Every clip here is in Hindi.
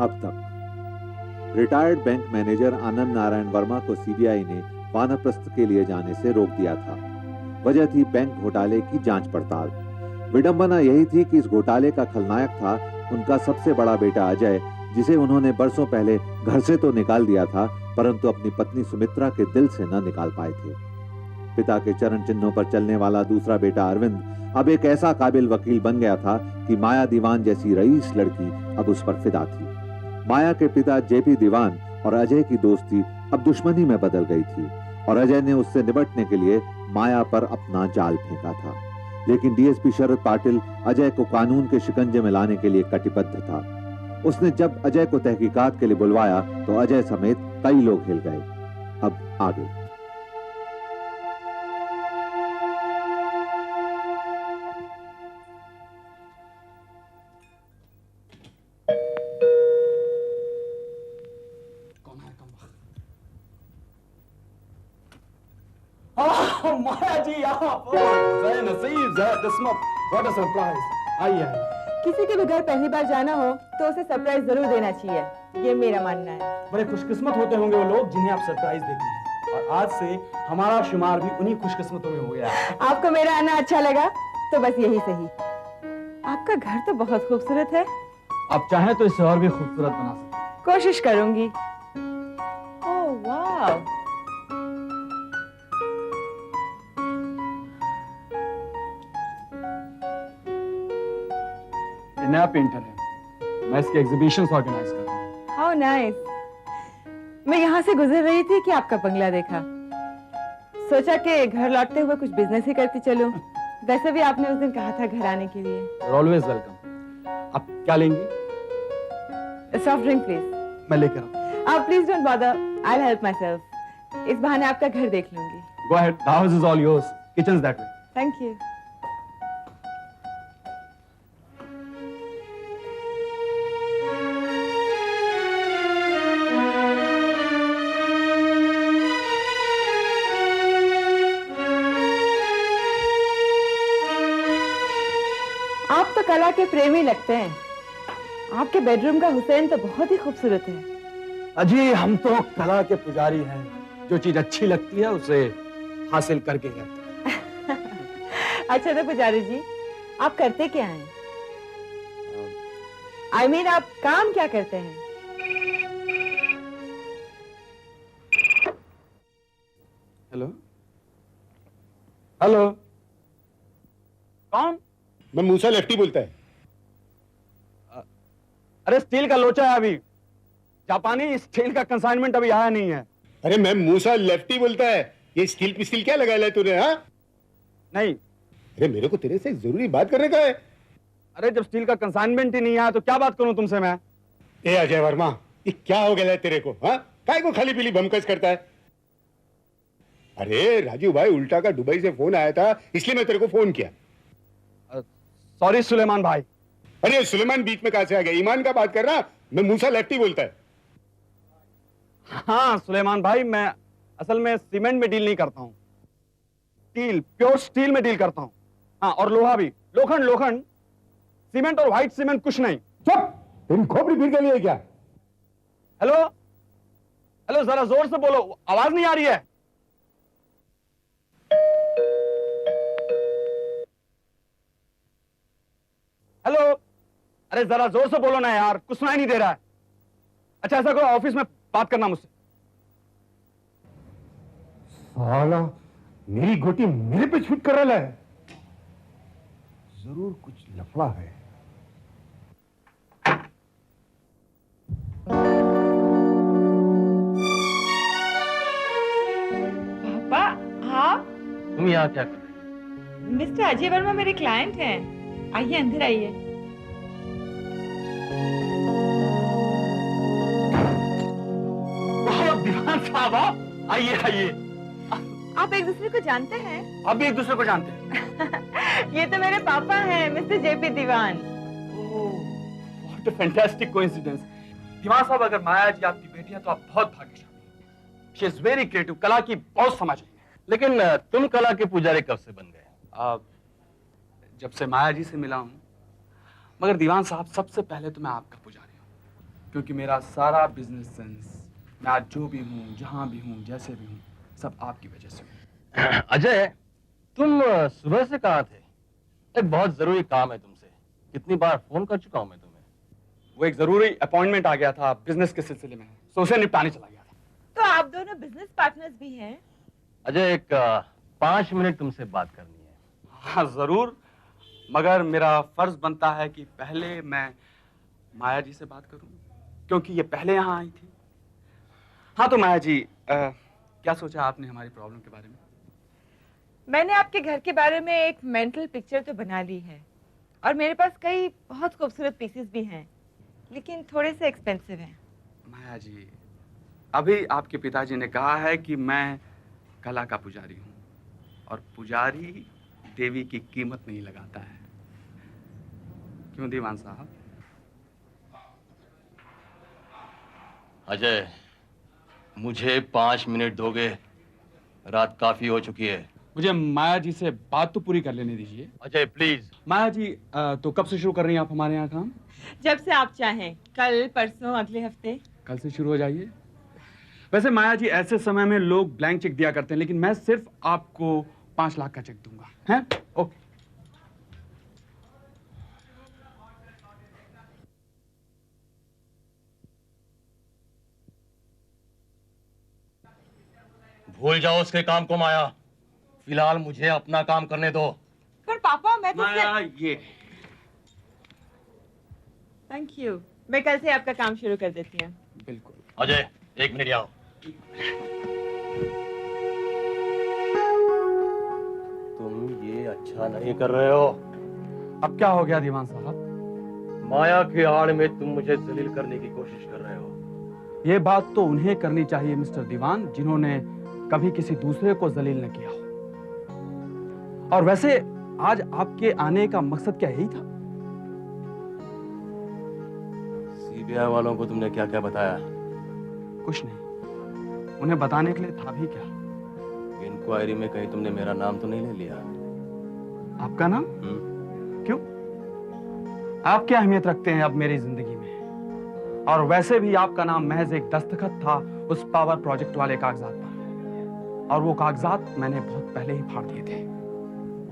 अब तक। रिटायर्ड बैंक मैनेजर आनंद नारायण वर्मा को सीबीआई ने वानप्रस्थ के लिए जाने से रोक दिया था। वजह थी बैंक घोटाले की जांच पड़ताल। विडंबना यही थी कि इस घोटाले का खलनायक था उनका सबसे बड़ा बेटा अजय, जिसे उन्होंने बरसों पहले घर से तो निकाल दिया था, परंतु अपनी पत्नी सुमित्रा के दिल से न निकाल पाए थे। पिता के चरण चिन्हों पर चलने वाला दूसरा बेटा अरविंद अब एक ऐसा काबिल वकील बन गया था कि माया दीवान जैसी रईस लड़की अब उस पर फिदा थी। माया के पिता जेपी दीवान और अजय की दोस्ती अब दुश्मनी में बदल गई थी और अजय ने उससे निपटने के लिए माया पर अपना जाल फेंका था। लेकिन डीएसपी शरद पाटिल अजय को कानून के शिकंजे में लाने के लिए कटिबद्ध था। उसने जब अजय को तहकीकात के लिए बुलवाया तो अजय समेत कई लोग हिल गए। अब आगे। माया जी आप जय नसीब जय किस्मत, व्हाट अ सरप्राइज। आइए। किसी के भी घर पहली बार जाना हो तो उसे सरप्राइज जरूर देना चाहिए, ये मेरा मानना है। बड़े खुशकिस्मत होते होंगे वो लोग जिन्हें आप सरप्राइज देती हैं, और आज से हमारा शुमार भी उन्हीं खुशकिस्मतों में हो गया है। आपको मेरा आना अच्छा लगा तो बस यही सही। आपका घर तो बहुत खूबसूरत है। आप चाहें तो इसे और भी खूबसूरत बना सकते। कोशिश करूंगी। ओह वाह, नया पेंटर है, मैं इसके एग्जीबिशंस ऑर्गेनाइज कर रहा हूँ। How nice. मैं यहाँ से गुजर रही थी कि आपका बंगला देखा, सोचा कि घर लौटते हुए कुछ बिजनेस ही करती चलूं। वैसे भी आपने उस दिन कहा था घर आने के लिए। Always welcome. आप क्या लेंगी? Soft drink please. मैं लेकर आऊँ। आप please don't bother, I will help my self. इस बहाने आपका घर देख लूंगी। Go ahead, the house is all yours, kitchen is that way. Thank you. आप तो कला के प्रेमी लगते हैं। आपके बेडरूम का हुसैन तो बहुत ही खूबसूरत है। अजी हम तो कला के पुजारी हैं, जो चीज अच्छी लगती है उसे हासिल करके रहते हैं। अच्छा तो पुजारी जी, आप करते क्या हैं? I mean, आप काम क्या करते हैं? हेलो हेलो, कौन? मैं मूसा लेफ्टी बोलता है। अरे स्टील का लोचा है अभी, जापानी स्टील का कंसाइनमेंट अभी आया नहीं है। अरे मैं मूसा लेफ्टी बोलता है। ये स्टील पिस्टील क्या लगा तूने? हाँ नहीं। अरे मेरे को तेरे से जरूरी बात करने का है। अरे जब स्टील का कंसाइनमेंट ही नहीं आया तो क्या बात करूं तुमसे मैं? ए अजय वर्मा, ये क्या हो गया है तेरे को? हाँ काय को खाली पीली भमकस करता है? अरे राजू भाई उल्टा का दुबई से फोन आया था, इसलिए मैं तेरे को फोन किया। सॉरी सुलेमान भाई। अरे सुलेमान बीच में कहां से आ गया? ईमान का बात कर रहा, मैं मूसा लेफ्टी बोलता है। हाँ सुलेमान भाई, मैं असल में सीमेंट में डील नहीं करता हूँ, स्टील, प्योर स्टील में डील करता हूँ। हाँ और लोहा भी, लोखंड लोखंड, सीमेंट और व्हाइट सीमेंट कुछ नहीं। चुप, तेरी खोपड़ी फिर गई है क्या? हेलो हेलो, जरा जोर से बोलो, आवाज नहीं आ रही है। हेलो, अरे जरा जोर से बोलो ना यार, कुछ सुनाई नहीं दे रहा है। अच्छा ऐसा करो, ऑफिस में बात करना मुझसे। साला मेरी गोटी मेरे पे छूट कर रहा है। जरूर कुछ लफड़ा है। पापा आप? तुम यहाँ क्या कर रही हो? मिस्टर अजय वर्मा मेरे क्लाइंट हैं, आइए अंदर आइए। दीवान साहब आइए आइए। आप एक दूसरे को जानते हैं? आप भी एक दूसरे को जानते हैं? ये तो मेरे पापा हैं, mister JP Diwan. What a fantastic coincidence. Diwan साहब, अगर माया जी आपकी बेटी है तो आप बहुत भाग्यशाली। शी इज वेरी क्रिएटिव, कला की बहुत समझ है। लेकिन तुम कला के पुजारी कब से बन गए? जब से माया जी से मिला हूं। मगर दीवान साहब, सबसे पहले तो मैं आपका पुजारी हूं। क्योंकि मेरा सारा बिजनेस सेंस, मैं आज जो भी हूँ, जहाँ भी हूँ, जैसे भी हूँ, सब आपकी वजह से हूँ। अजय, तुम सुबह से कहाँ थे? एक बहुत जरूरी काम है तुमसे। कितनी बार फोन कर चुका हूँ मैं तुम्हें। वो एक जरूरी अपॉइंटमेंट आ गया था बिजनेस के सिलसिले में, तो उसे निपटाने चला गया था। तो आप दोनों बिजनेस पार्टनर्स भी हैं? अजय, एक 5 मिनट तुमसे बात करनी है। हाँ जरूर, मगर मेरा फर्ज बनता है कि पहले मैं माया जी से बात करूं, क्योंकि ये पहले यहाँ आई थी। हाँ तो माया जी, क्या सोचा आपने हमारी प्रॉब्लम के बारे में? मैंने आपके घर के बारे में एक मेंटल पिक्चर तो बना ली है, और मेरे पास कई बहुत खूबसूरत पीसेस भी हैं, लेकिन थोड़े से एक्सपेंसिव हैं। माया जी, अभी आपके पिताजी ने कहा है कि मैं कला का पुजारी हूँ, और पुजारी देवी की कीमत नहीं लगाता है। क्यों दीवान साहब? अजय, मुझे 5 मिनट दोगे? रात काफी हो चुकी है। मुझे माया जी से बात तो पूरी कर लेने दीजिए। अजय प्लीज। माया जी, तो कब से शुरू कर रही हैं आप हमारे यहाँ काम? जब से आप चाहें, कल, परसों, अगले हफ्ते। कल से शुरू हो जाइए। वैसे माया जी, ऐसे समय में लोग ब्लैंक चेक दिया करते हैं, लेकिन मैं सिर्फ आपको 5 लाख का चेक दूंगा, हैं? ओके। भूल जाओ उसके काम को माया। फिलहाल मुझे अपना काम करने दो। पर पापा, मैं तो माया, ये थैंक यू, मैं कल से आपका काम शुरू कर देती हूँ। बिल्कुल। अजय, 1 मिनट आओ। तुम ये अच्छा नहीं कर रहे हो। अब क्या हो गया दीवान साहब? माया की आड़ में तुम मुझे जलील करने की कोशिश कर रहे हो। ये बात तो उन्हें करनी चाहिए मिस्टर दीवान, जिन्होंने कभी किसी दूसरे को जलील न किया हो। और वैसे आज आपके आने का मकसद क्या यही था? सीबीआई वालों को तुमने क्या क्या बताया? कुछ नहीं, उन्हें बताने के लिए था भी क्या। इंक्वायरी में कहीं तुमने मेरा नाम तो नहीं ले लिया? आपका नाम? क्यों? आप क्या अहमियत रखते हैं अब मेरी जिंदगी में? और वैसे भी आपका नाम महज एक दस्तखत था उस पावर प्रोजेक्ट वाले कागजात पर, और वो कागजात मैंने बहुत पहले ही फाड़ दिए थे।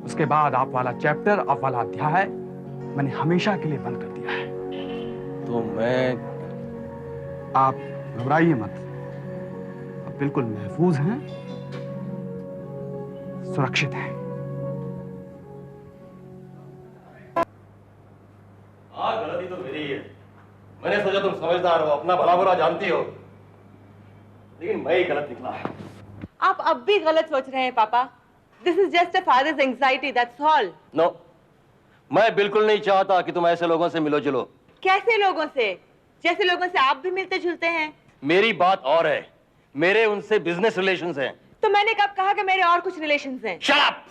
उसके बाद आप वाला चैप्टर, आप वाला अध्याय मैंने हमेशा के लिए बंद कर दिया है। तो मैं... आप घबराइए मत, आप बिल्कुल महफूज हैं, सुरक्षित हैं। हाँ, गलती तो मेरी है। मैंने सोचा तुम समझदार हो, अपना भला बुरा जानती हो, लेकिन मैं ही गलत निकला है। आप अब भी गलत सोच रहे हैं पापा। This is just a father's anxiety, that's all. No, मैं बिल्कुल नहीं चाहता कि तुम ऐसे लोगों से मिलो जुलो। कैसे लोगों से? जैसे लोगों से आप भी मिलते जुलते हैं। मेरी बात और है, मेरे उनसे बिजनेस रिलेशंस हैं। तो मैंने कब कहा कि मेरे और कुछ रिलेशंस हैं? Shut up!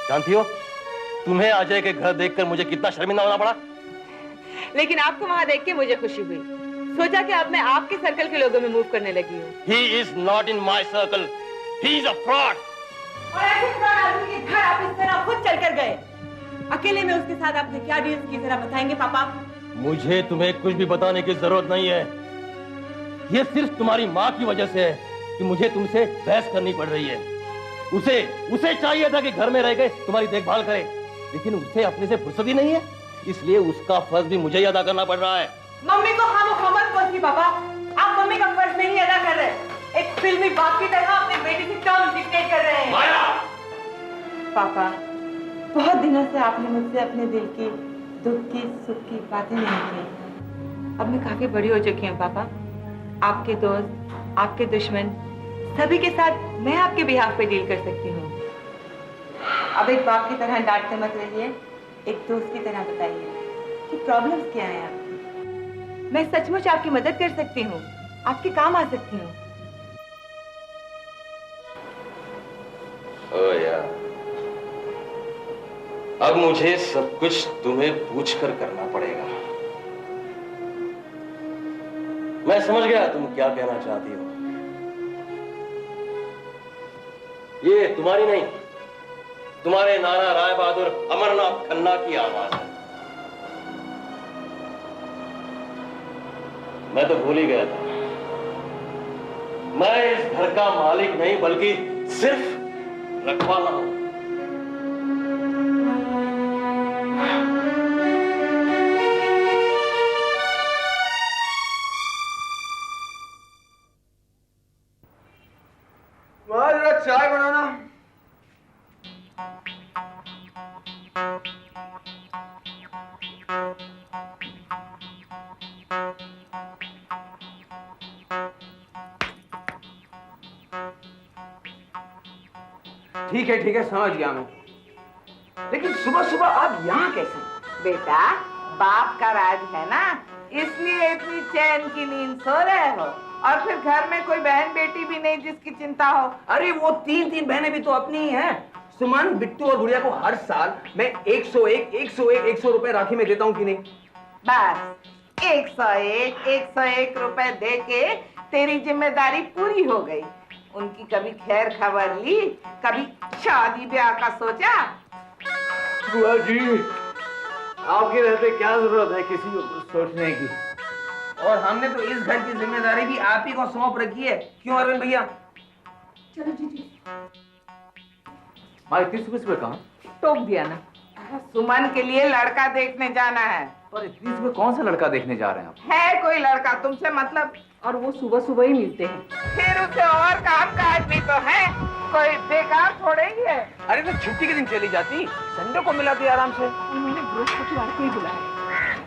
जानती हो, तुम्हें अजय के घर देखकर मुझे कितना शर्मिंदा होना पड़ा। लेकिन आपको वहां देख के मुझे खुशी हुई। सोचा कि अब मैं आपके सर्कल के लोगों में मूव करने लगी हूँ। He is not in my circle. He is a fraud. और ऐसे फ्रॉड आदमी के घर आप इस तरह खुद चल कर गए। अकेले में उसके साथ आपने क्या डील्स की, जरा बताएंगे पापा? मुझे तुम्हें कुछ भी बताने की जरूरत नहीं है। ये सिर्फ तुम्हारी माँ की वजह से है कि मुझे तुमसे बहस करनी पड़ रही है। उसे चाहिए था कि घर में रह के तुम्हारी देखभाल करे, लेकिन उसे अपने से फुर्सत ही नहीं है, इसलिए उसका फर्ज भी मुझे ही अदा करना पड़ रहा है। मम्मी को खामोखा मत बोलिए पापा। आप मम्मी का फर्ज नहीं अदा कर रहे। एक फिल्मी बाप की तरह अपने बेटे से टर्म डिक्टेट कर रहे हैं। माया! पापा, बहुत दिनों से आपने मुझसे अपने दिल की, दुख की, सुख की बातें नहीं की। अब मैं काफी बड़ी हो चुकी हूँ पापा। आपके दोस्त, आपके दुश्मन, सभी के साथ मैं आपके बिहाफ पे डील कर सकती हूँ। अब एक बाप की तरह डांटते मत रहिए, एक दोस्त की तरह बताइए कि प्रॉब्लम्स क्या हैं आपकी। मैं सचमुच आपकी मदद कर सकती हूँ, आपके काम आ सकती हूँ। ओ यार, अब मुझे सब कुछ तुम्हें पूछकर करना पड़ेगा। मैं समझ गया तुम क्या कहना चाहती हो। ये तुम्हारी नहीं, तुम्हारे नाना राय बहादुर अमरनाथ खन्ना की आवाज है। मैं तो भूल ही गया था, मैं इस घर का मालिक नहीं बल्कि सिर्फ रखवाला हूं। चाय बनाना। ठीक है समझ गया मैं। लेकिन सुबह सुबह आप यहाँ कैसे? बेटा, बाप का राज है ना, इसलिए इतनी चैन की नींद सो रहे हो। और फिर घर में कोई बहन बेटी भी नहीं जिसकी चिंता हो। अरे वो तीन बहनें भी तो अपनी ही हैं। सुमन, बिट्टू और गुड़िया को हर साल मैं 101 रुपए राखी में देता हूँ कि नहीं? बस 101 रुपए दे के तेरी जिम्मेदारी पूरी हो गई। उनकी कभी खैर खबर ली, कभी शादी ब्याह का सोचा? बुआ जी, आपके रहते क्या जरूरत है किसी को सोचने की? और हमने तो इस घर की जिम्मेदारी भी आप ही को सौंप रखी है। क्यों अरविंद भैया? चलो जी। भाई 30 रुपए कहाँ? टोक दिया ना। सुमन के लिए लड़का देखने जाना है। और 30 रुपए कौन सा लड़का देखने जा रहे हैं आप? है कोई लड़का तुमसे मतलब? और वो सुबह ही मिलते हैं। फिर उसे और काम काज भी तो है, कोई बेकार थोड़े ही है। अरे तो छुट्टी के दिन चली जाती, संडे को मिलाती आराम से। उन्होंने बृहस्पतिवार को ही बुलाया।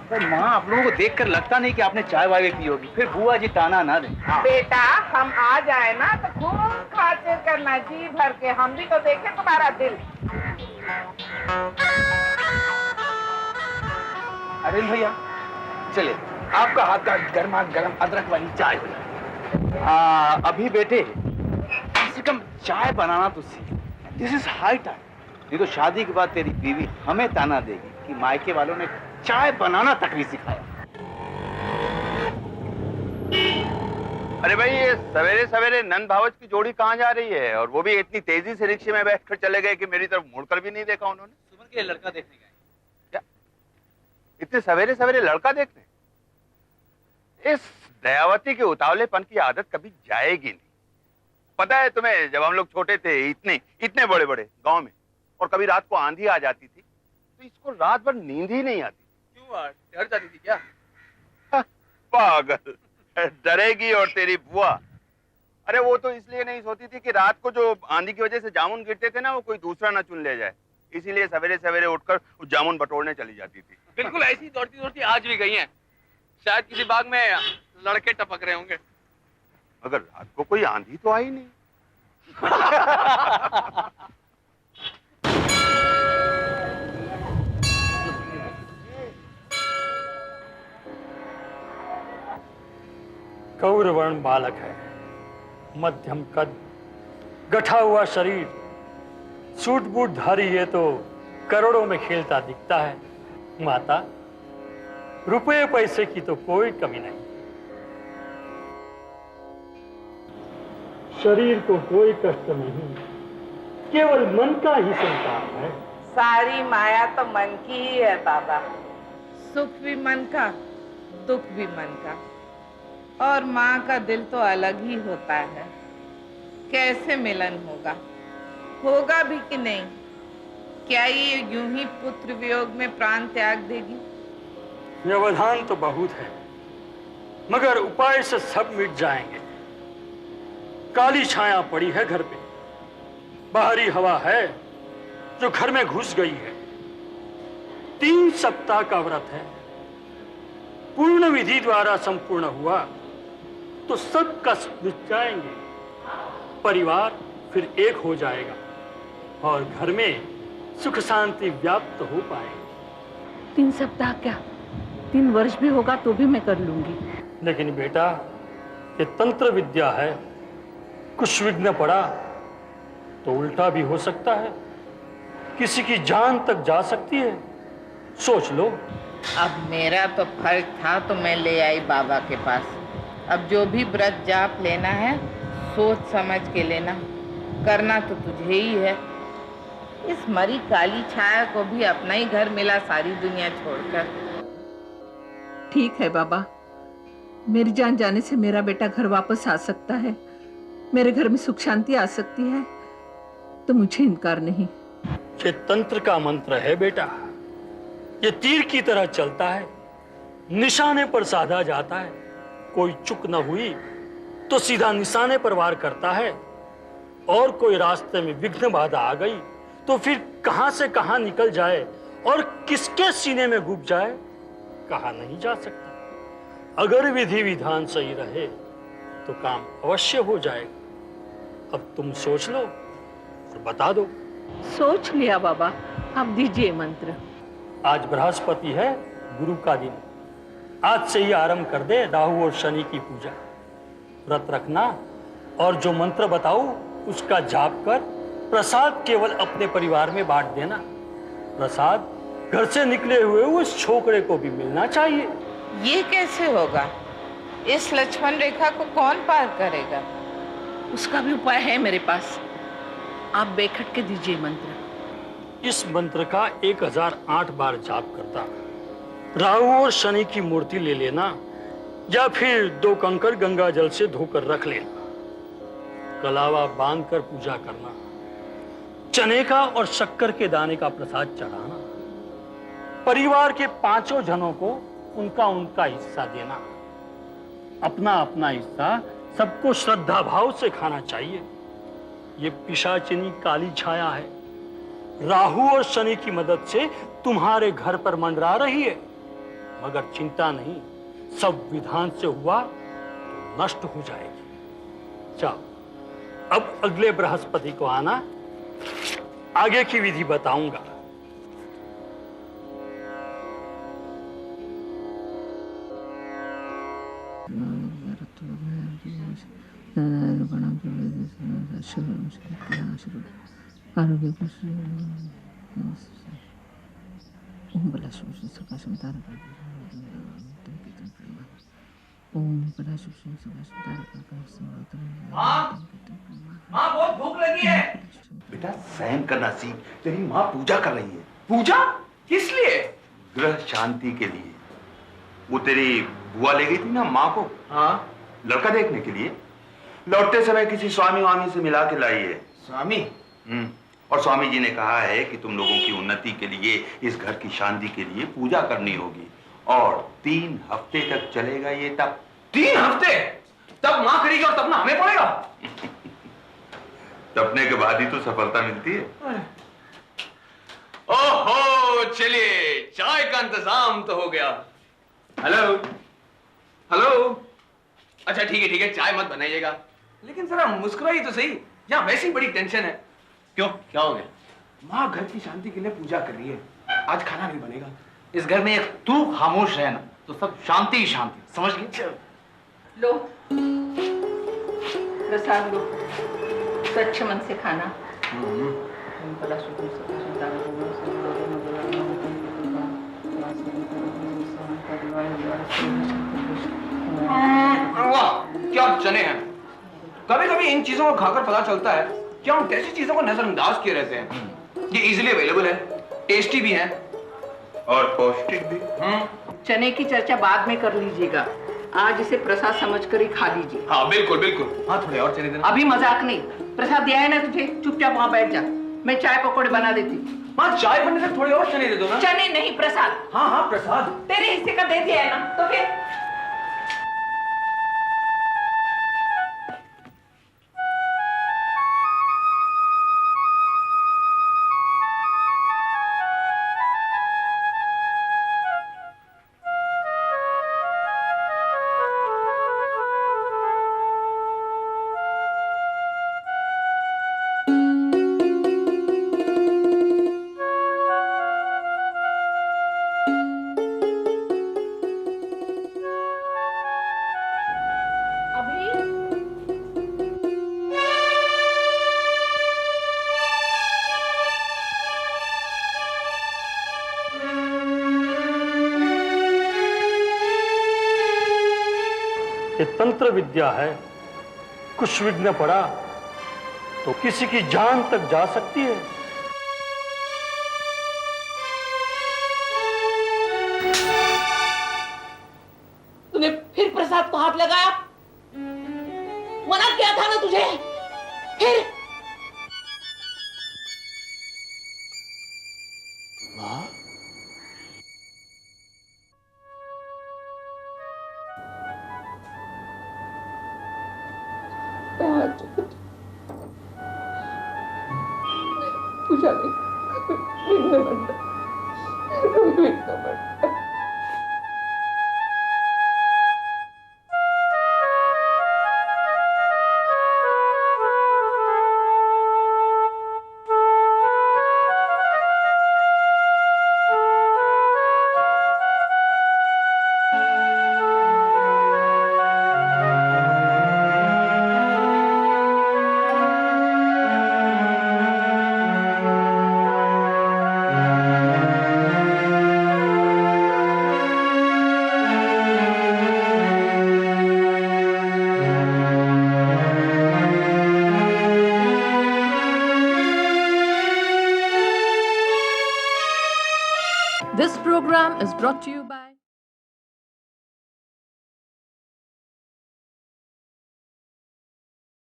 माँ, आप लोगों को देखकर लगता नहीं कि आपने चाय वाय पी होगी, फिर बुआ जी ताना ना दें। बेटा, हम आ जाए ना तो खूब खातिर करना जी भर के, हम भी तो देखें तुम्हारा दिल। अरे भैया चलिए, आपका हाथ का गर्मा गर्म अदरक वाली चाय हो जाए। अभी बेटे कम से कम चाय बनाना तो सीख। This is high time. नहीं तो शादी के बाद तेरी बीवी हमें ताना देगी कि मायके वालों ने चाय बनाना तक नहीं सिखाया। अरे भाई, ये सवेरे सवेरे नंद भावच की जोड़ी कहाँ जा रही है? और वो भी इतनी तेजी से रिक्शे में बैठकर चले गए कि मेरी तरफ मुड़कर भी नहीं देखा उन्होंने। सुमन के लड़का देखने गए। क्या इतने सवेरे सवेरे लड़का देखने? इस दयावती के उतावलेपन की आदत कभी जाएगी नहीं। पता है तुम्हें, जब हम लोग छोटे थे, इतने बड़े बड़े गांव में, और कभी रात को आंधी आ जाती थी तो इसको रात भर नींद ही नहीं आती। क्यों, डर जाती थी क्या? पागल, डरेगी और तेरी बुआ। अरे वो तो इसलिए नहीं सोती थी कि रात को जो आंधी की वजह से जामुन गिरते थे ना, वो कोई दूसरा ना चुन ले जाए, इसीलिए सवेरे सवेरे उठकर जामुन बटोरने चली जाती थी। बिल्कुल ऐसी दौड़ती दौड़ती आज भी गई हैं। शायद किसी बाग में लड़के टपक रहे होंगे। मगर रात को कोई आंधी तो आई नहीं। गौरवर्ण बालक है, मध्यम कद, गठा हुआ शरीर, सूट बूट धारी है तो करोड़ों में खेलता दिखता है। माता, रुपए पैसे की तो कोई कमी नहीं, शरीर को कोई कष्ट नहीं, केवल मन का ही संताप है। सारी माया तो मन की ही है बाबा। सुख भी मन का, दुख भी मन का। और माँ का दिल तो अलग ही होता है। कैसे मिलन होगा भी कि नहीं? क्या ये यूं ही पुत्र वियोग में प्राण त्याग देगी? व्यवधान तो बहुत है, मगर उपाय से सब मिट जाएंगे। काली छाया पड़ी है घर पे, बाहरी हवा है जो घर में घुस गई है। 3 सप्ताह का व्रत है, पूर्ण विधि द्वारा संपूर्ण हुआ तो सब कष्ट मिट जाएंगे, परिवार फिर एक हो जाएगा और घर में सुख शांति व्याप्त हो पाएगी। 3 सप्ताह क्या, 3 वर्ष भी होगा तो भी मैं कर लूंगी। लेकिन बेटा, ये तंत्र विद्या है, कुछ विघ्न पड़ा तो उल्टा भी हो सकता है, किसी की जान तक जा सकती है। सोच लो। अब मेरा तो फर्ज था तो मैं ले आई बाबा के पास। अब जो भी व्रत जाप लेना है सोच समझ के लेना, करना तो तुझे ही है। इस मरी काली छाया को भी अपना ही घर मिला सारी दुनिया छोड़कर। ठीक है बाबा, मेरी जान जाने से मेरा बेटा घर वापस आ सकता है, मेरे घर में सुख शांति आ सकती है, तो मुझे इनकार नहीं। ये तंत्र का मंत्र है बेटा, ये तीर की तरह चलता है, निशाने पर साधा जाता है। कोई चुक न हुई तो सीधा निशाने पर वार करता है, और कोई रास्ते में विघ्न बाधा आ गई तो फिर कहां से कहां निकल जाए और किसके सीने में घुस जाए कहा नहीं जा सकता। अगर विधि विधान सही रहे तो काम अवश्य हो जाएगा। अब तुम सोच लो और बता दो। सोच लिया बाबा, आप दीजिए मंत्र। आज बृहस्पति है, गुरु का दिन। आज से ही आरंभ कर दे राहु और शनि की पूजा। व्रत रखना और जो मंत्र बताऊं उसका जाप कर प्रसाद केवल अपने परिवार में बांट देना। प्रसाद घर से निकले हुए उस छोकरे को भी मिलना चाहिए। ये कैसे होगा? इस लक्ष्मण रेखा को कौन पार करेगा? उसका भी उपाय है मेरे पास, आप बेखटके दीजिए मंत्र। इस मंत्र का 1008 बार जाप करता। राहु और शनि की मूर्ति ले लेना, या फिर 2 कंकड़ गंगा जल से धोकर रख लेना। कलावा बांधकर पूजा करना। चने का और शक्कर के दाने का प्रसाद चढ़ाना। परिवार के 5 जनों को उनका उनका हिस्सा देना। अपना अपना हिस्सा सबको श्रद्धा भाव से खाना चाहिए। ये पिशाचिनी काली छाया है, राहु और शनि की मदद से तुम्हारे घर पर मंडरा रही है। मगर चिंता नहीं, सब विधान से हुआ तो नष्ट हो जाएगी। जाओ, अब अगले बृहस्पति को आना, आगे की विधि बताऊंगा। माँ बहुत भूख लगी है। बेटा सहन करना सीख, तेरी माँ पूजा कर रही है। पूजा किस लिए? ग्रह शांति के लिए। वो तेरी बुआ ले गई थी ना माँ को, हाँ, लड़का देखने के लिए। लौटते समय किसी स्वामी वामी से मिला के लाई है। स्वामी? और स्वामी जी ने कहा है कि तुम लोगों की उन्नति के लिए, इस घर की शांति के लिए पूजा करनी होगी, और 3 हफ्ते तक चलेगा ये तब। 3 हफ्ते? तब माँ करेगी और तब ना हमें पड़ेगा। तपने के बाद ही तो सफलता मिलती है। ओहो, चलिए चाय का इंतजाम तो हो गया। हेलो हेलो, अच्छा ठीक है, चाय मत बनाइएगा, लेकिन जरा मुस्कुराइए तो सही, यहाँ वैसी बड़ी टेंशन है। क्यों, क्या हो गया? माँ घर की शांति के लिए पूजा कर रही है, आज खाना नहीं बनेगा। इस घर में एक तू खामोश है ना तो सब शांति ही शांति, समझ गए? लो प्रसाद लो, स्वच्छ मन से खाना। वाह, क्या चने हैं। कभी कभी इन चीजों को खाकर पता चलता है कि हम कैसी चीजों को नजरअंदाज किए रहते हैं। ये इजीली अवेलेबल है, टेस्टी भी है और पौष्टिक भी। चने की चर्चा बाद में कर लीजिएगा, आज इसे प्रसाद समझकर ही खा लीजिए। हाँ बिल्कुल बिल्कुल। हाँ थोड़े और चने देना। अभी मजाक नहीं, प्रसाद दिया है ना तुझे, चुपचाप वहाँ बैठ जा, मैं चाय पकौड़े बना देती। माँ चाय बनने से थोड़े और चने दे दो ना। चने नहीं प्रसाद। हाँ हाँ प्रसाद। तेरे हिस्से का दे दिया है ना, तो फिर ये तंत्र विद्या है, कुछ विघ्न पड़ा तो किसी की जान तक जा सकती है। तूने फिर प्रसाद साथ को हाथ लगाया? मना किया था ना तुझे। फिर पूजा नहीं, कभी भी न बनता। This program is brought to you by